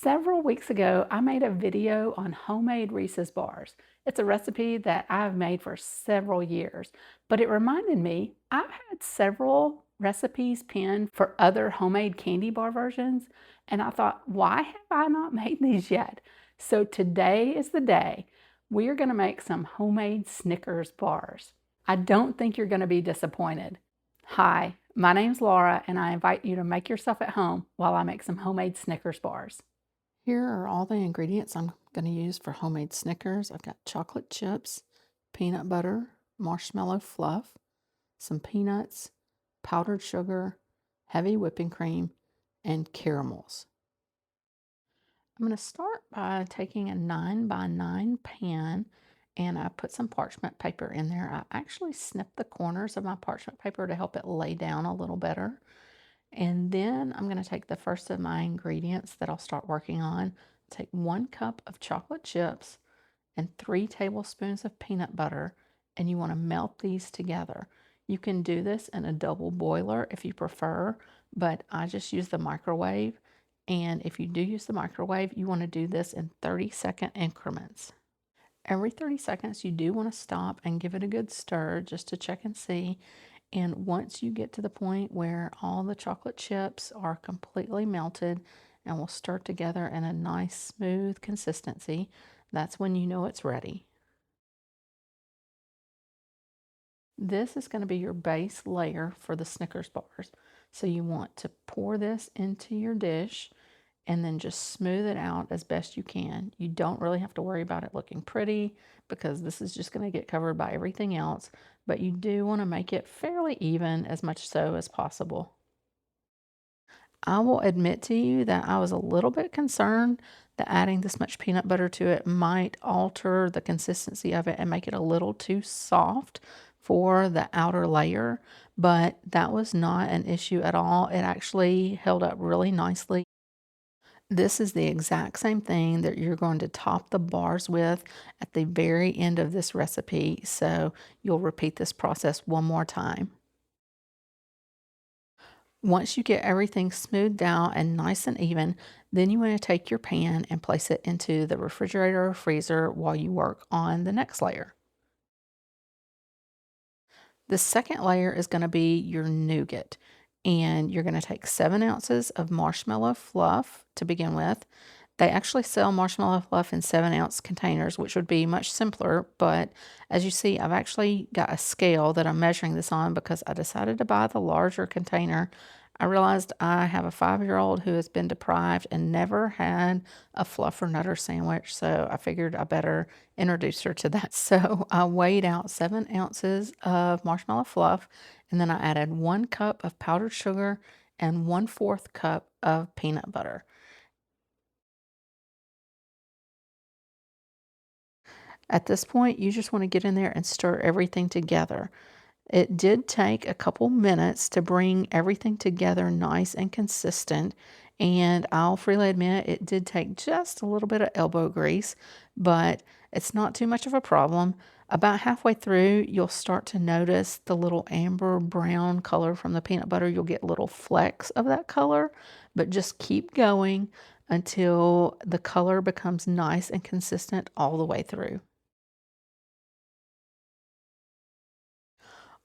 Several weeks ago, I made a video on homemade Reese's bars. It's a recipe that I've made for several years, but it reminded me I've had several recipes pinned for other homemade candy bar versions, and I thought, why have I not made these yet? So today is the day. We are going to make some homemade Snickers bars. I don't think you're going to be disappointed. Hi, my name's Laura, and I invite you to make yourself at home while I make some homemade Snickers bars. Here are all the ingredients I'm going to use for homemade Snickers. I've got chocolate chips, peanut butter, marshmallow fluff, some peanuts, powdered sugar, heavy whipping cream, and caramels. I'm going to start by taking a 9 by 9 pan and I put some parchment paper in there. I actually snipped the corners of my parchment paper to help it lay down a little better. And then I'm going to take the first of my ingredients that I'll start working on. Take 1 cup of chocolate chips and 3 tablespoons of peanut butter, and you want to melt these together. You can do this in a double boiler if you prefer, but I just use the microwave. And if you do use the microwave, you want to do this in 30-second increments. Every 30 seconds, you do want to stop and give it a good stir just to check and see. And once you get to the point where all the chocolate chips are completely melted and will stir together in a nice smooth consistency, that's when you know it's ready. This is going to be your base layer for the Snickers bars. So you want to pour this into your dish and then just smooth it out as best you can. You don't really have to worry about it looking pretty because this is just going to get covered by everything else, but you do want to make it fairly even, as much so as possible. I will admit to you that I was a little bit concerned that adding this much peanut butter to it might alter the consistency of it and make it a little too soft for the outer layer, but that was not an issue at all. It actually held up really nicely. This is the exact same thing that you're going to top the bars with at the very end of this recipe. So you'll repeat this process one more time. Once you get everything smoothed out and nice and even, then you want to take your pan and place it into the refrigerator or freezer while you work on the next layer. The second layer is going to be your nougat. And you're going to take 7 ounces of marshmallow fluff to begin with. They actually sell marshmallow fluff in 7-ounce containers, which would be much simpler. But as you see, I've actually got a scale that I'm measuring this on because I decided to buy the larger container. I realized I have a 5-year-old who has been deprived and never had a fluff or nutter sandwich, so I figured I better introduce her to that. So I weighed out 7 ounces of marshmallow fluff, and then I added 1 cup of powdered sugar and 1/4 cup of peanut butter. At this point, you just want to get in there and stir everything together. It did take a couple minutes to bring everything together nice and consistent, and I'll freely admit it did take just a little bit of elbow grease, but it's not too much of a problem. About halfway through, you'll start to notice the little amber brown color from the peanut butter. You'll get little flecks of that color, but just keep going until the color becomes nice and consistent all the way through.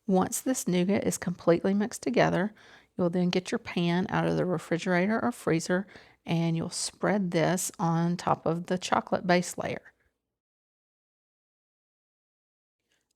Once this nougat is completely mixed together, you'll then get your pan out of the refrigerator or freezer and you'll spread this on top of the chocolate base layer.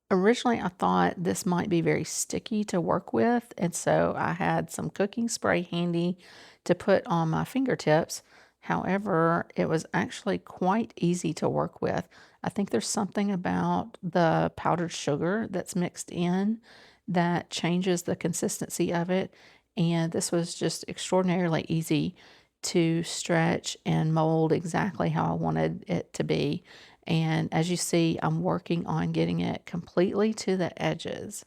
Originally, I thought this might be very sticky to work with, and so I had some cooking spray handy to put on my fingertips. However, it was actually quite easy to work with. I think there's something about the powdered sugar that's mixed in that changes the consistency of it, and this was just extraordinarily easy to stretch and mold exactly how I wanted it to be. And as you see, I'm working on getting it completely to the edges.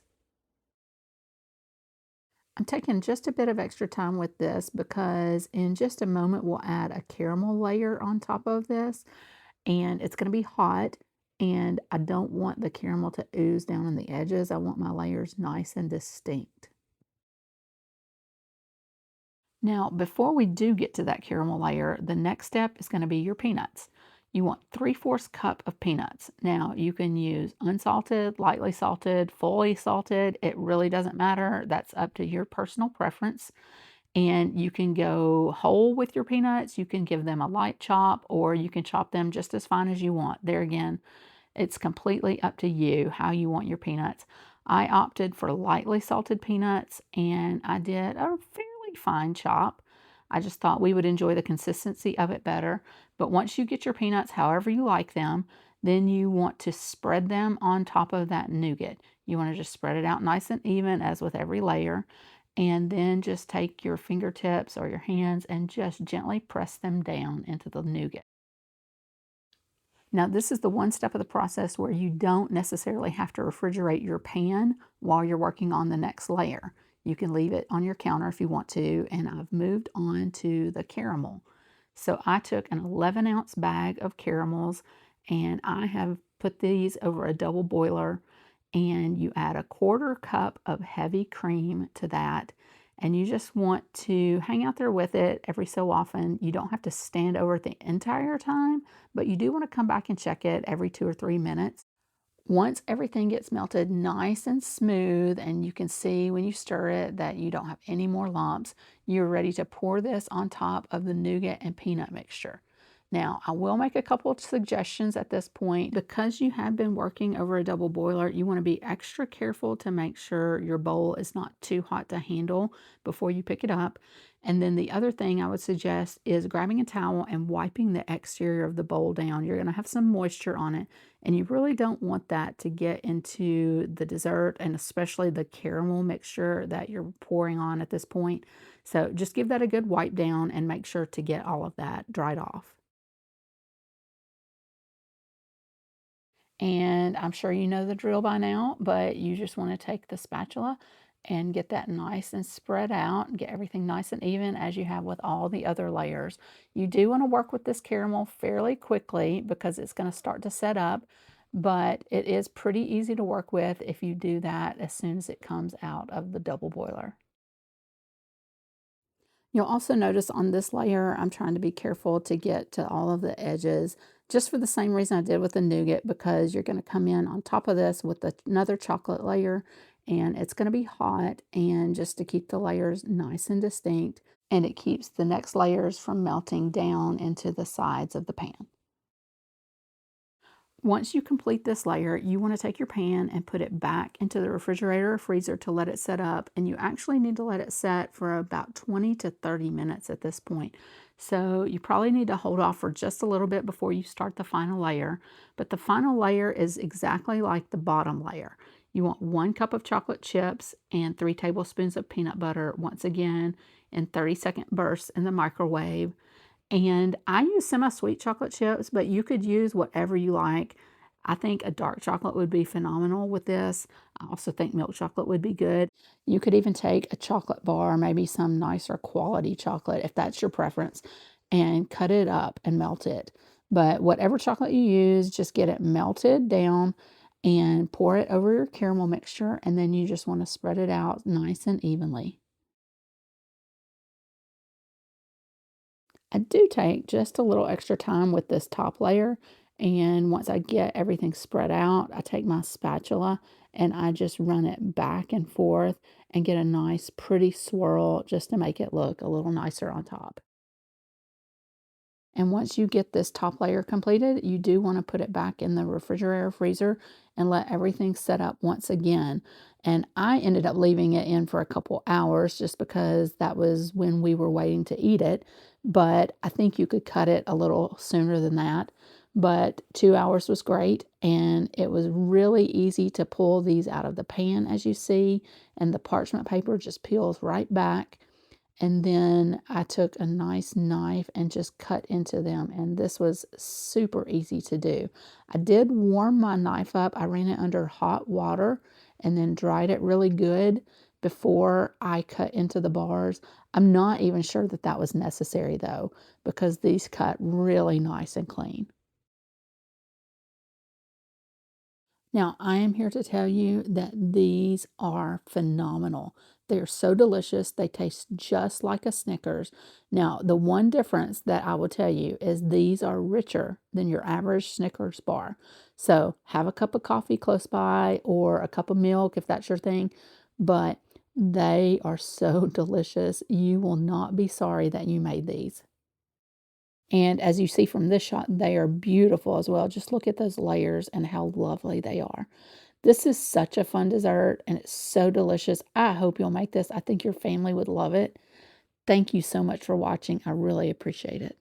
I'm taking just a bit of extra time with this because in just a moment we'll add a caramel layer on top of this and it's going to be hot and I don't want the caramel to ooze down on the edges. I want my layers nice and distinct. Now, before we do get to that caramel layer, the next step is going to be your peanuts. You want 3/4 cup of peanuts. Now, you can use unsalted, lightly salted, fully salted. It really doesn't matter. That's up to your personal preference. And you can go whole with your peanuts. You can give them a light chop, or you can chop them just as fine as you want. There again, it's completely up to you how you want your peanuts. I opted for lightly salted peanuts and I did a fairly fine chop. I just thought we would enjoy the consistency of it better. But once you get your peanuts however you like them, then you want to spread them on top of that nougat. You want to just spread it out nice and even as with every layer. And then just take your fingertips or your hands and just gently press them down into the nougat. Now, this is the one step of the process where you don't necessarily have to refrigerate your pan while you're working on the next layer. You can leave it on your counter if you want to, and I've moved on to the caramel. So I took an 11-ounce bag of caramels and I have put these over a double boiler, and you add a 1/4 cup of heavy cream to that, and you just want to hang out there with it every so often. You don't have to stand over it the entire time, but you do want to come back and check it every 2 or 3 minutes. Once everything gets melted nice and smooth, and you can see when you stir it that you don't have any more lumps, you're ready to pour this on top of the nougat and peanut mixture. Now, I will make a couple of suggestions at this point. Because you have been working over a double boiler, you want to be extra careful to make sure your bowl is not too hot to handle before you pick it up. And then the other thing I would suggest is grabbing a towel and wiping the exterior of the bowl down. You're going to have some moisture on it, and you really don't want that to get into the dessert, and especially the caramel mixture that you're pouring on at this point. So just give that a good wipe down and make sure to get all of that dried off. And I'm sure you know the drill by now, but you just want to take the spatula and get that nice and spread out and get everything nice and even as you have with all the other layers. You do want to work with this caramel fairly quickly because it's going to start to set up, but it is pretty easy to work with if you do that as soon as it comes out of the double boiler. You'll also notice on this layer, I'm trying to be careful to get to all of the edges, just for the same reason I did with the nougat, because you're going to come in on top of this with another chocolate layer, and it's going to be hot, and just to keep the layers nice and distinct, and it keeps the next layers from melting down into the sides of the pan. Once you complete this layer, you want to take your pan and put it back into the refrigerator or freezer to let it set up. And you actually need to let it set for about 20 to 30 minutes at this point. So you probably need to hold off for just a little bit before you start the final layer. But the final layer is exactly like the bottom layer. You want 1 cup of chocolate chips and 3 tablespoons of peanut butter, once again, in 30-second bursts in the microwave. And I use semi-sweet chocolate chips, but you could use whatever you like. I think a dark chocolate would be phenomenal with this. I also think milk chocolate would be good. You could even take a chocolate bar, maybe some nicer quality chocolate, if that's your preference, and cut it up and melt it. But whatever chocolate you use, just get it melted down and pour it over your caramel mixture, and then you just want to spread it out nice and evenly. I do take just a little extra time with this top layer, and once I get everything spread out, I take my spatula and I just run it back and forth and get a nice pretty swirl just to make it look a little nicer on top. And once you get this top layer completed, you do want to put it back in the refrigerator freezer and let everything set up once again. And I ended up leaving it in for a couple hours just because that was when we were waiting to eat it. But I think you could cut it a little sooner than that. But 2 hours was great, and it was really easy to pull these out of the pan, as you see, and the parchment paper just peels right back. And then I took a nice knife and just cut into them. And this was super easy to do. I did warm my knife up. I ran it under hot water and then dried it really good before I cut into the bars. I'm not even sure that that was necessary though, because these cut really nice and clean. Now, I am here to tell you that these are phenomenal. They are so delicious. They taste just like a Snickers. Now, the one difference that I will tell you is these are richer than your average Snickers bar. So have a cup of coffee close by or a cup of milk if that's your thing. But they are so delicious. You will not be sorry that you made these. And as you see from this shot, they are beautiful as well. Just look at those layers and how lovely they are. This is such a fun dessert and it's so delicious. I hope you'll make this. I think your family would love it. Thank you so much for watching. I really appreciate it.